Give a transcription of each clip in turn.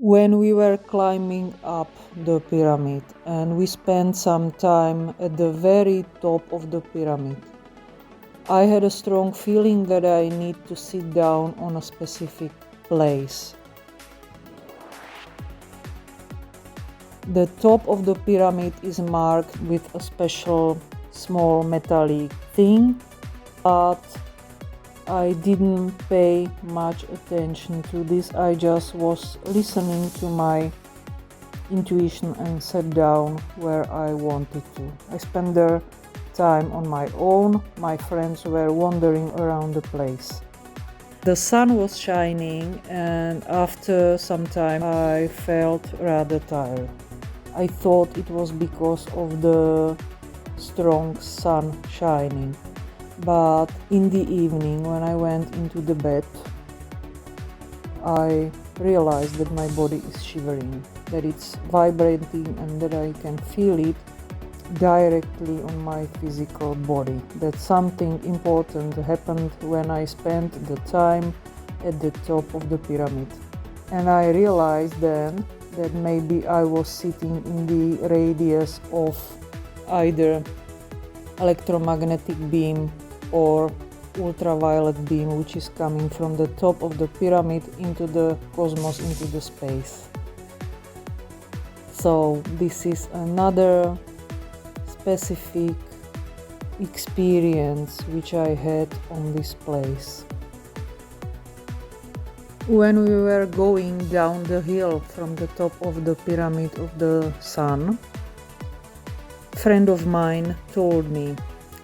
when we were climbing up the pyramid, and we spent some time at the very top of the pyramid. I had a strong feeling that I need to sit down on a specific place. The top of the pyramid is marked with a special small metallic thing, but I didn't pay much attention to this. I just was listening to my intuition and sat down where I wanted to. I spent the time on my own. My friends were wandering around the place. The sun was shining, and after some time I felt rather tired. I thought it was because of the strong sun shining. But in the evening, when I went into the bed, I realized that my body is shivering, that it's vibrating, and that I can feel it directly on my physical body. That something important happened when I spent the time at the top of the pyramid. And I realized then that maybe I was sitting in the radius of either electromagnetic beam or ultraviolet beam, which is coming from the top of the pyramid into the cosmos, into the space. So this is another specific experience which I had on this place. When we were going down the hill from the top of the pyramid of the sun, a friend of mine told me,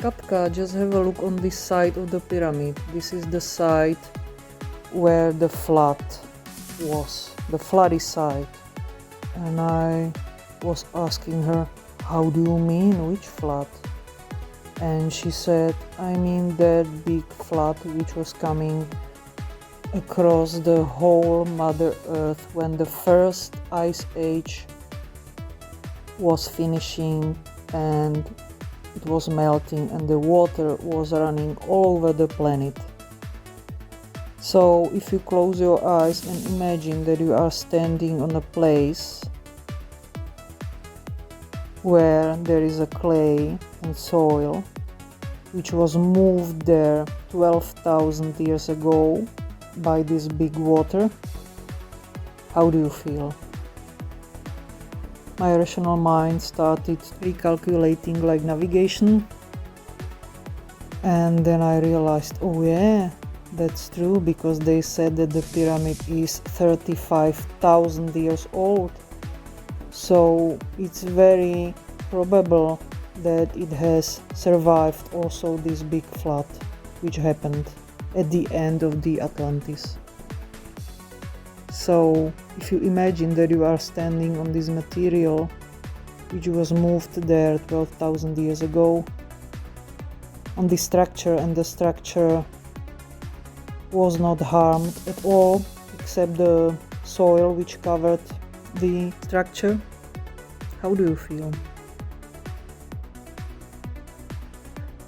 "Katka, just have a look on this side of the pyramid. This is the side where the flood was, the floody side." And I was asking her, "How do you mean, which flood?" And she said, "I mean that big flood which was coming across the whole Mother Earth when the first ice age was finishing and it was melting and the water was running all over the planet." So if you close your eyes and imagine that you are standing on a place where there is a clay and soil which was moved there 12,000 years ago by this big water, how do you feel? My rational mind started recalculating like navigation, and then I realized, oh yeah, that's true, because they said that the pyramid is 35,000 years old. So it's very probable that it has survived also this big flood which happened at the end of the Atlantis. So if you imagine that you are standing on this material which was moved there 12,000 years ago, on this structure, and the structure was not harmed at all except the soil which covered the structure, how do you feel?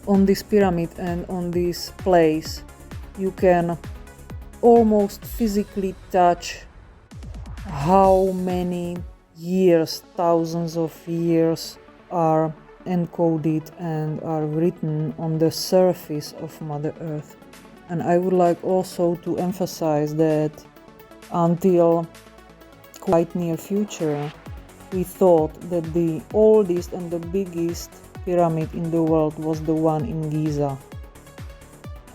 On this pyramid and on this place, you can almost physically touch how many years, thousands of years, are encoded and are written on the surface of Mother Earth. And I would like also to emphasize that until quite near future, we thought that the oldest and the biggest pyramid in the world was the one in Giza.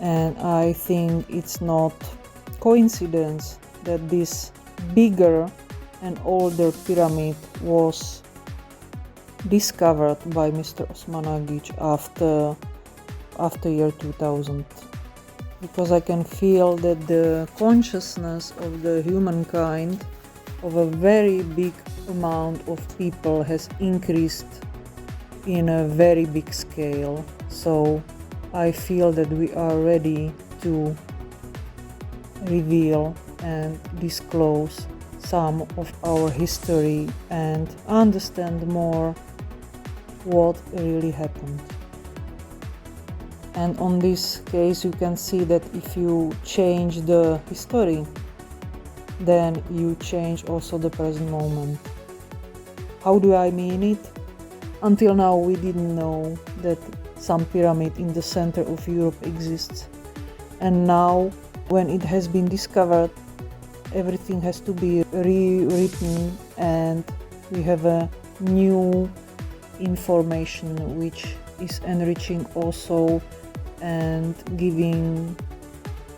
And I think it's not coincidence that this bigger and older pyramid was discovered by Mr. Osmanagic after year 2000. Because I can feel that the consciousness of the humankind, of a very big amount of people, has increased in a very big scale. So I feel that we are ready to reveal and disclose some of our history and understand more what really happened. And on this case you can see that if you change the history, then you change also the present moment. How do I mean it? Until now we didn't know that some pyramid in the center of Europe exists, and now when it has been discovered, everything has to be rewritten, and we have a new information which is enriching also and giving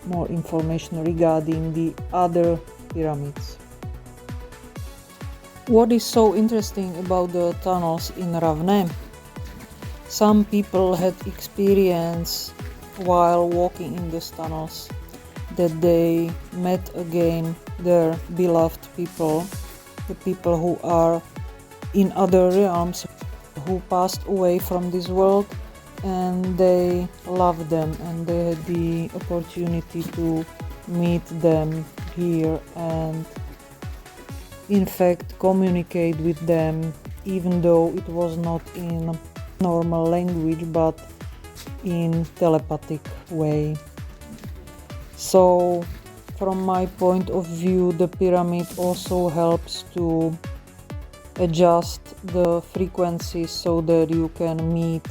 more information regarding the other pyramids. What is so interesting about the tunnels in Ravne? Some people had experience while walking in these tunnels that they met again their beloved people, the people who are in other realms, who passed away from this world, and they loved them and they had the opportunity to meet them here and in fact communicate with them, even though it was not in normal language but in telepathic way. So from my point of view, the pyramid also helps to adjust the frequencies so that you can meet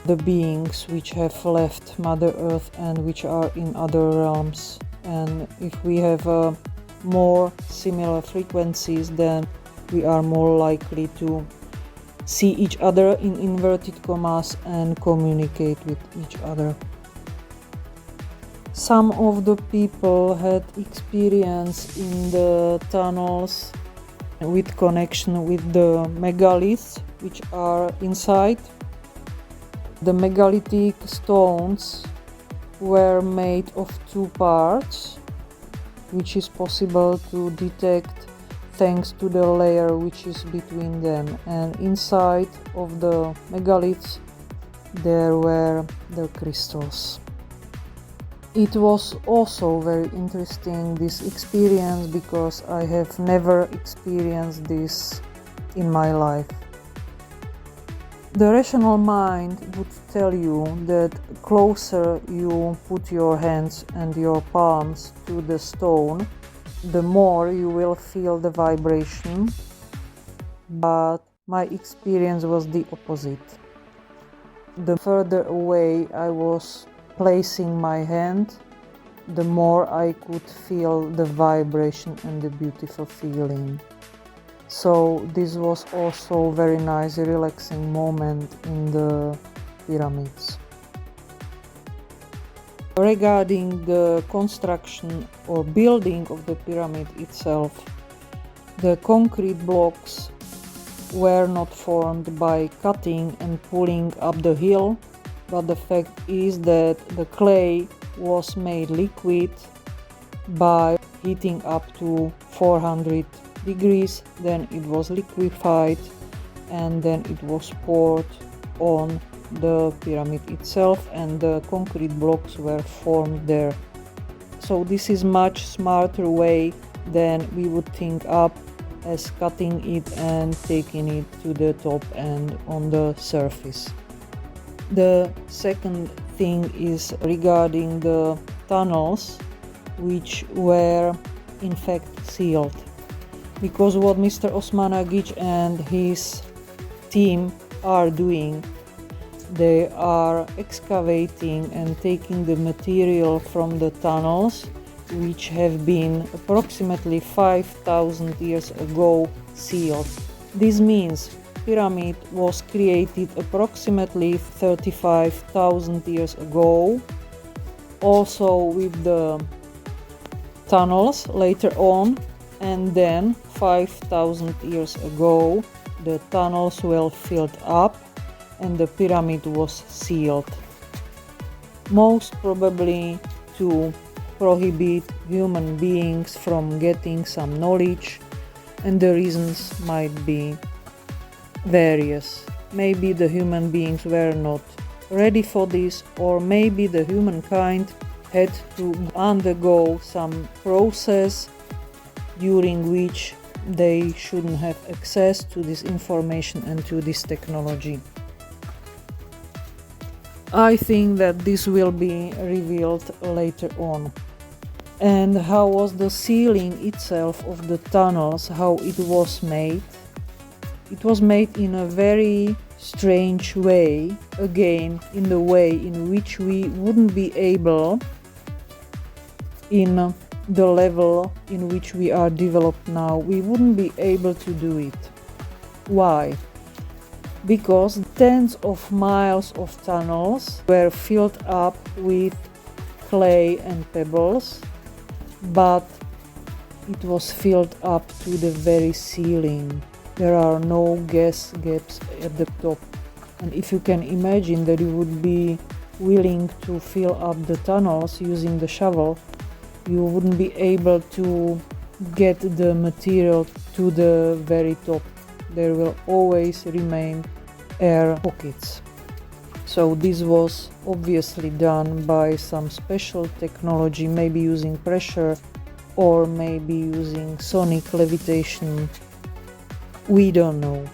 the beings which have left Mother Earth and which are in other realms. And if we have more similar frequencies, then we are more likely to see each other in inverted commas and communicate with each other. Some of the people had experience in the tunnels with connection with the megaliths which are inside. The megalithic stones were made of two parts, which is possible to detect thanks to the layer which is between them, and inside of the megaliths there were the crystals. It was also very interesting, this experience, because I have never experienced this in my life. The rational mind would tell you that closer you put your hands and your palms to the stone, the more you will feel the vibration, but my experience was the opposite. The further away I was placing my hand, the more I could feel the vibration and the beautiful feeling. So this was also a very nice, relaxing moment in the pyramids. Regarding the construction or building of the pyramid itself, the concrete blocks were not formed by cutting and pulling up the hill, but the fact is that the clay was made liquid by heating up to 400 degrees, then it was liquefied, and then it was poured on the pyramid itself, and the concrete blocks were formed there. So this is much smarter way than we would think up as cutting it and taking it to the top and on the surface. The second thing is regarding the tunnels, which were in fact sealed, because what Mr. Osmanagic and his team are doing, they are excavating and taking the material from the tunnels, which have been approximately 5,000 years ago sealed. This means pyramid was created approximately 35,000 years ago, also with the tunnels later on, and then 5,000 years ago the tunnels were filled up and the pyramid was sealed, most probably to prohibit human beings from getting some knowledge, and the reasons might be various. Maybe the human beings were not ready for this, or maybe the humankind had to undergo some process during which they shouldn't have access to this information and to this technology. I think that this will be revealed later on. And how was the sealing itself of the tunnels, how it was made? It was made in a very strange way, again in the way in which we wouldn't be able, in the level in which we are developed now, we wouldn't be able to do it. Why? Because tens of miles of tunnels were filled up with clay and pebbles, but it was filled up to the very ceiling. There are no gas gaps at the top. And if you can imagine that you would be willing to fill up the tunnels using the shovel, you wouldn't be able to get the material to the very top. There will always remain air pockets. So this was obviously done by some special technology, maybe using pressure or maybe using sonic levitation. We don't know.